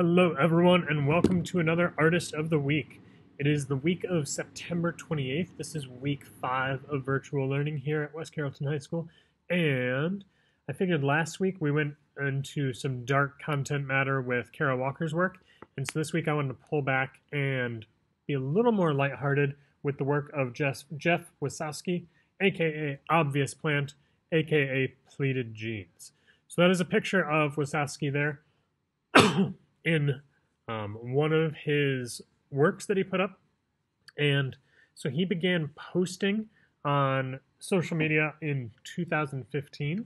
Hello, everyone, and welcome to another Artist of the Week. It is the week of September 28th. This is week 5 of virtual learning here at West Carrollton High School. And I figured last week we went into some dark content matter with Kara Walker's work. And so this week I wanted to pull back and be a little more lighthearted with the work of Jeff Wysaski, aka Obvious Plant, aka Pleated Jeans. So that is a picture of Wysaski there. In one of his works that he put up. And so he began posting on social media in 2015.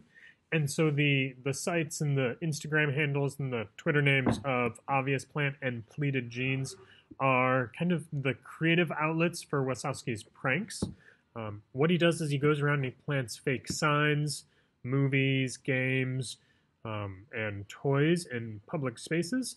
And so the sites and the Instagram handles and the Twitter names of Obvious Plant and Pleated Jeans are kind of the creative outlets for Wysaski's pranks. What he does is he goes around and he plants fake signs, movies, games, and toys in public spaces.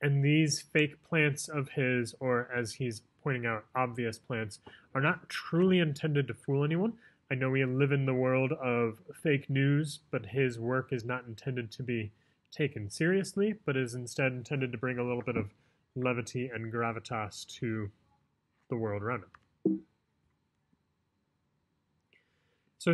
And these fake plants of his, or as he's pointing out, obvious plants, are not truly intended to fool anyone. I know we live in the world of fake news, but his work is not intended to be taken seriously, but is instead intended to bring a little bit of levity and gravitas to the world around him. So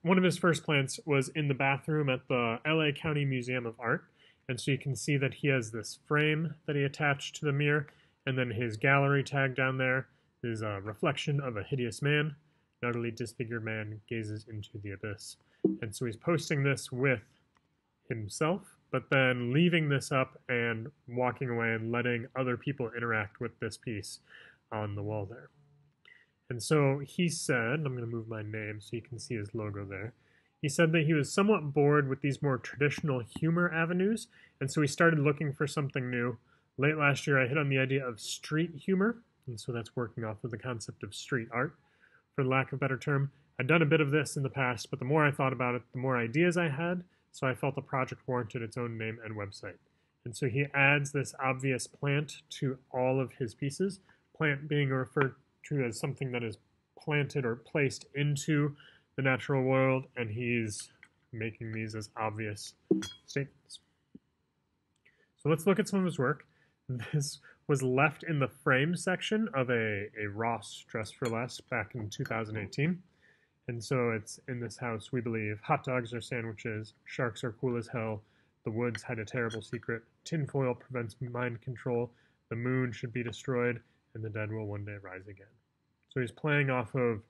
one of his first plants was in the bathroom at the LA County Museum of Art. And so you can see that he has this frame that he attached to the mirror, and then his gallery tag down there is a reflection of a hideous man. An utterly disfigured man gazes into the abyss. And so he's posting this with himself, but then leaving this up and walking away and letting other people interact with this piece on the wall there. And so he said, I'm going to move my name so you can see his logo there. He said that he was somewhat bored with these more traditional humor avenues, and so he started looking for something new. Late last year, I hit on the idea of street humor, and so that's working off of the concept of street art, for lack of a better term. I'd done a bit of this in the past, but the more I thought about it, the more ideas I had, so I felt the project warranted its own name and website. And so he adds this obvious plant to all of his pieces, plant being referred to as something that is planted or placed into the natural world, and he's making these as obvious statements. So let's look at some of his work. This was left in the frame section of a Ross Dress for Less back in 2018. And so it's in this house, we believe, hot dogs are sandwiches, sharks are cool as hell, the woods had a terrible secret, tinfoil prevents mind control, the moon should be destroyed, and the dead will one day rise again. So he's playing off of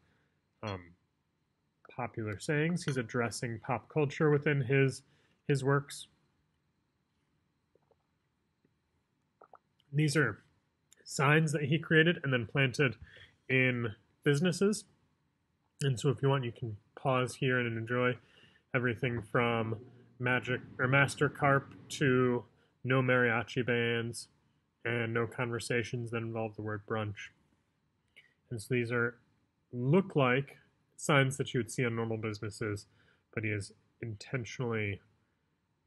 popular sayings. He's addressing pop culture within his works. These are signs that he created and then planted in businesses. And so if you want, you can pause here and enjoy everything from Magic or Master Carp to no mariachi bands and no conversations that involve the word brunch. And so these look like signs that you would see on normal businesses, but he is intentionally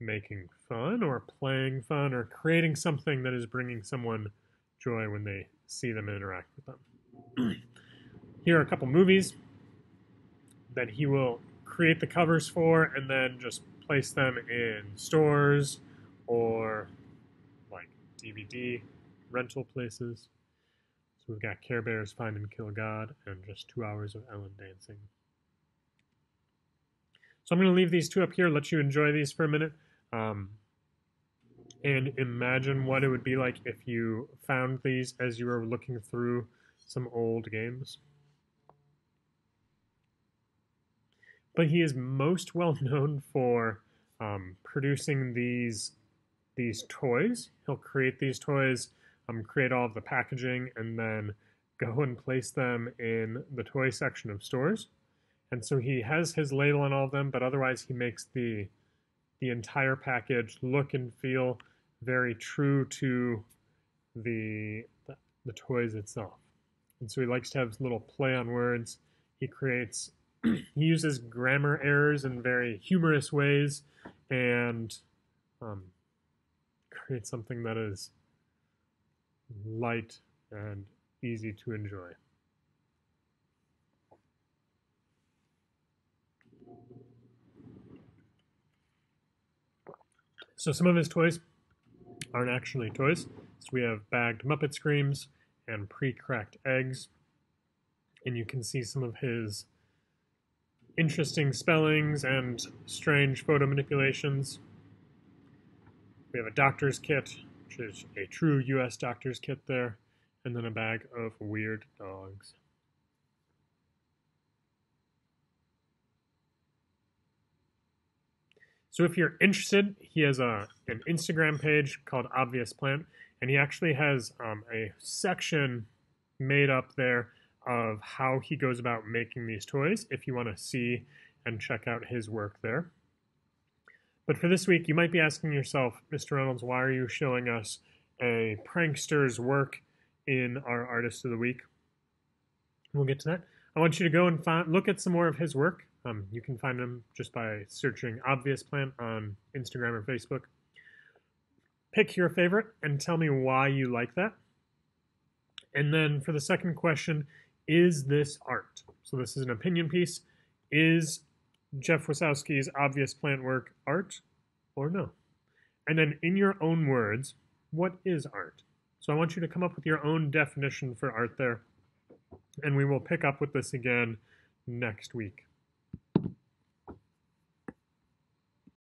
making fun or playing fun or creating something that is bringing someone joy when they see them and interact with them. Here are a couple movies that he will create the covers for and then just place them in stores or like DVD rental places. So we've got Care Bears Find and Kill God and just 2 hours of Ellen dancing. So I'm going to leave these two up here, let you enjoy these for a minute, and imagine what it would be like if you found these as you were looking through some old games. But he is most well known for producing these toys. He'll create these toys, create all of the packaging, and then go and place them in the toy section of stores. And so he has his label on all of them, but otherwise he makes the entire package look and feel very true to the toys itself. And so he likes to have little play on words. He uses grammar errors in very humorous ways and creates something that is light and easy to enjoy. So some of his toys aren't actually toys. So we have bagged Muppet Screams and pre-cracked eggs. And you can see some of his interesting spellings and strange photo manipulations. We have a doctor's kit, which is a true US doctor's kit there, and then a bag of weird dogs. So if you're interested, he has an Instagram page called Obvious Plant, and he actually has a section made up there of how he goes about making these toys, if you want to see and check out his work there. But for this week, you might be asking yourself, Mr. Reynolds, why are you showing us a prankster's work in our Artist of the Week? We'll get to that. I want you to go and look at some more of his work. You can find him just by searching Obvious Plant on Instagram or Facebook. Pick your favorite and tell me why you like that. And then for the second question, is this art? So this is an opinion piece. Is Jeff Wysaski's Obvious Plant work art or no? And then in your own words, what is art? So I want you to come up with your own definition for art there. And we will pick up with this again next week.